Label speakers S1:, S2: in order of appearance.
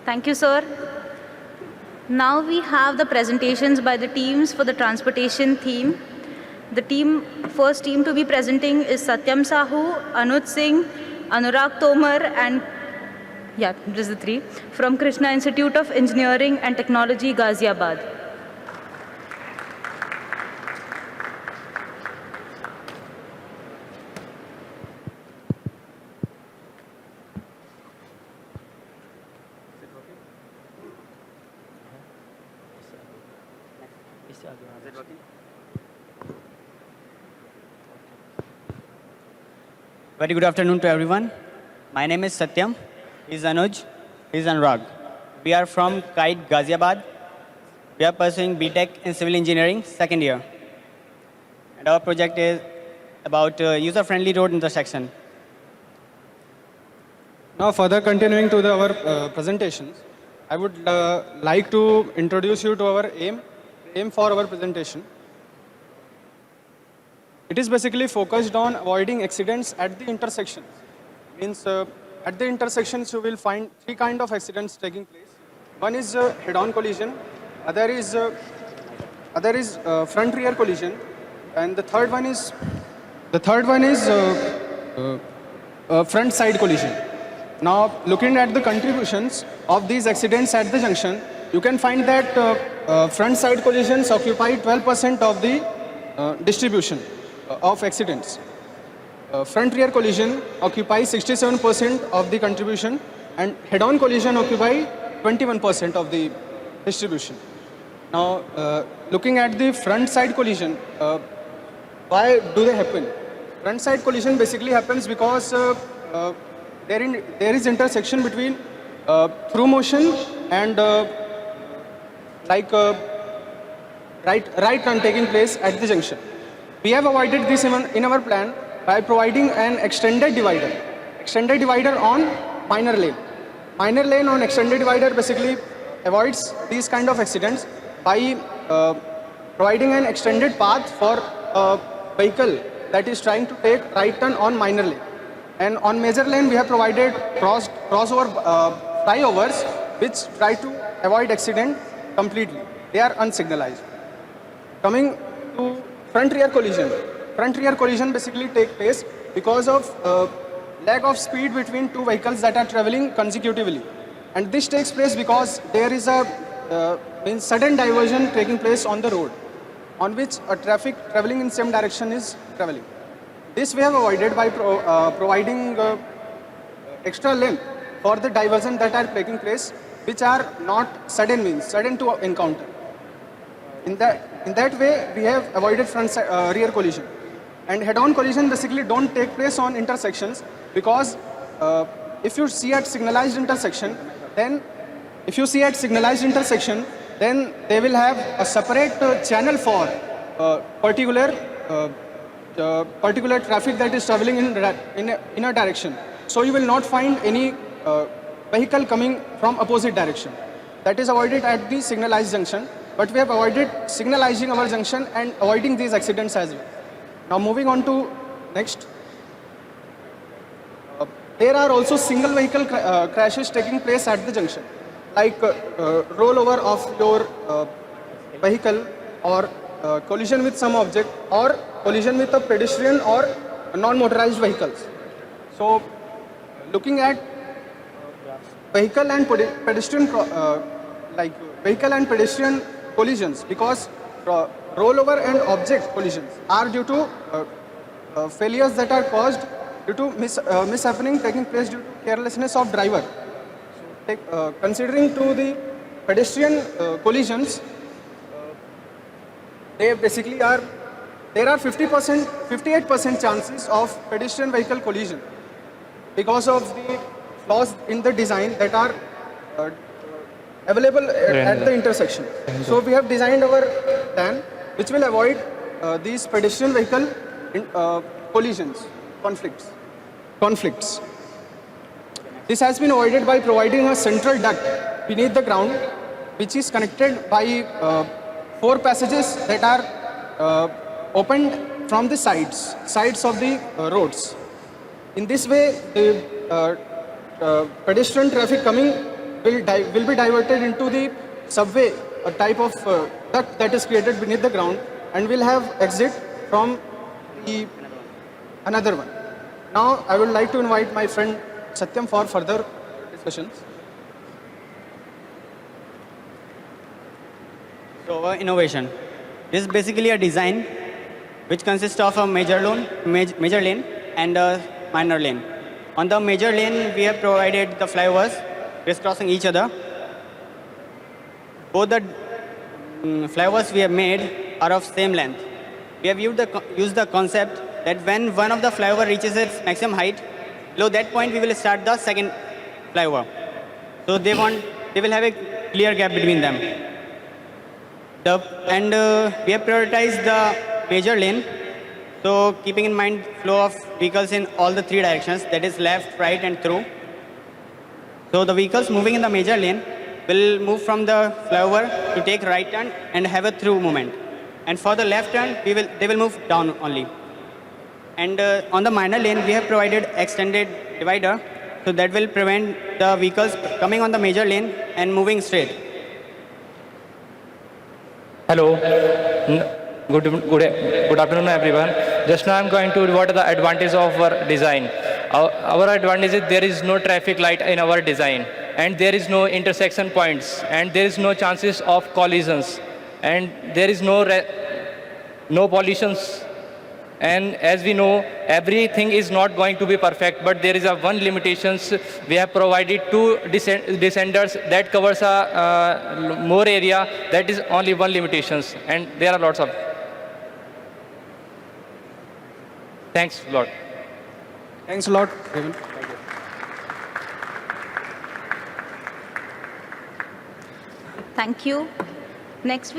S1: Thank you, sir. Now we have the presentations by the teams for the transportation theme. The first team to be presenting is Satyam Sahu, Anuj Singh, Anurag Tomar, and this is the three, from Krishna Institute of Engineering and Technology, Ghaziabad.
S2: Very good afternoon to everyone. My name is Satyam. He's Anuj. He's Anurag. We are from KITE Ghaziabad. We are pursuing BTech in Civil Engineering, second year. And our project is about user-friendly road intersection.
S3: Now, further continuing to our presentations, I would like to introduce you to our aim for our presentation. It is basically focused on avoiding accidents at the intersections. Means at the intersections you will find three kinds of accidents taking place. One is head-on collision, other is front-rear collision, and the third one is front-side collision. Now, looking at the contributions of these accidents at the junction, you can find that front-side collisions occupy 12% of the distribution of accidents. Front-rear collision occupies 67% of the contribution, and head-on collision occupy 21% of the distribution. Now, looking at the front-side collision, why do they happen? Front-side collision basically happens because there is intersection between through motion and right turn taking place at the junction. We have avoided this in our plan by providing an extended divider on minor lane. Minor lane on extended divider basically avoids these kind of accidents by providing an extended path for a vehicle that is trying to take right turn on minor lane. And on major lane, we have provided crossover flyovers which try to avoid accident completely. They are unsignalized. Coming to front-rear collision. Front-rear collision basically take place because of lack of speed between two vehicles that are traveling consecutively. And this takes place because there is a sudden diversion taking place on the road, on which a traffic traveling in same direction is traveling. This we have avoided by providing extra length for the diversion that are taking place, which are not sudden to encounter. In that way, we have avoided rear collision. And head-on collision basically don't take place on intersections because if you see at signalized intersection, then they will have a separate channel for particular traffic that is traveling in a direction. So you will not find any vehicle coming from opposite direction. That is avoided at the signalized junction. But we have avoided signalizing our junction and avoiding these accidents as well. Now moving on to next. There are also single vehicle crashes taking place at the junction, like rollover of your vehicle or collision with some object or collision with a pedestrian or non-motorized vehicles. So looking at vehicle and pedestrian collisions, because rollover and object collisions are due to failures that are caused due to mishappening taking place due to carelessness of driver. Considering to the pedestrian collisions, they basically are, there are 58% chances of pedestrian vehicle collision because of the flaws in the design that are available at the intersection. So we have designed our plan which will avoid these pedestrian vehicle collisions, conflicts. This has been avoided by providing a central duct beneath the ground which is connected by 4 passages that are opened from the sides of the roads. In this way, the pedestrian traffic coming will be diverted into the subway, a type of duct that is created beneath the ground, and will have exit from the another one. Now I would like to invite my friend Satyam for further discussions.
S2: So innovation. This is basically a design which consists of a major lane and a minor lane. On the major lane, we have provided the flyovers crisscrossing each other. Both the flyovers we have made are of same length. We have used the concept that when one of the flyover reaches its maximum height, below that point we will start the second flyover. So they will have a clear gap between them. We have prioritized the major lane, so keeping in mind flow of vehicles in all the three directions, that is left, right, and through. So the vehicles moving in the major lane will move from the flyover to take right turn and have a through movement. And for the left turn, they will move down only. And on the minor lane, we have provided extended divider, so that will prevent the vehicles coming on the major lane and moving straight.
S4: Hello. Good afternoon, everyone. Just now I'm going to what are the advantages of our design. Our advantage is there is no traffic light in our design, and there is no intersection points, and there is no chances of collisions, and there is no pollutions. And as we know, everything is not going to be perfect, but there is a one limitations. We have provided two descenders that covers a more area. That is only one limitations, and there are lots of. Thanks a lot.
S3: Thanks a lot, Kevin.
S1: Thank you. Next we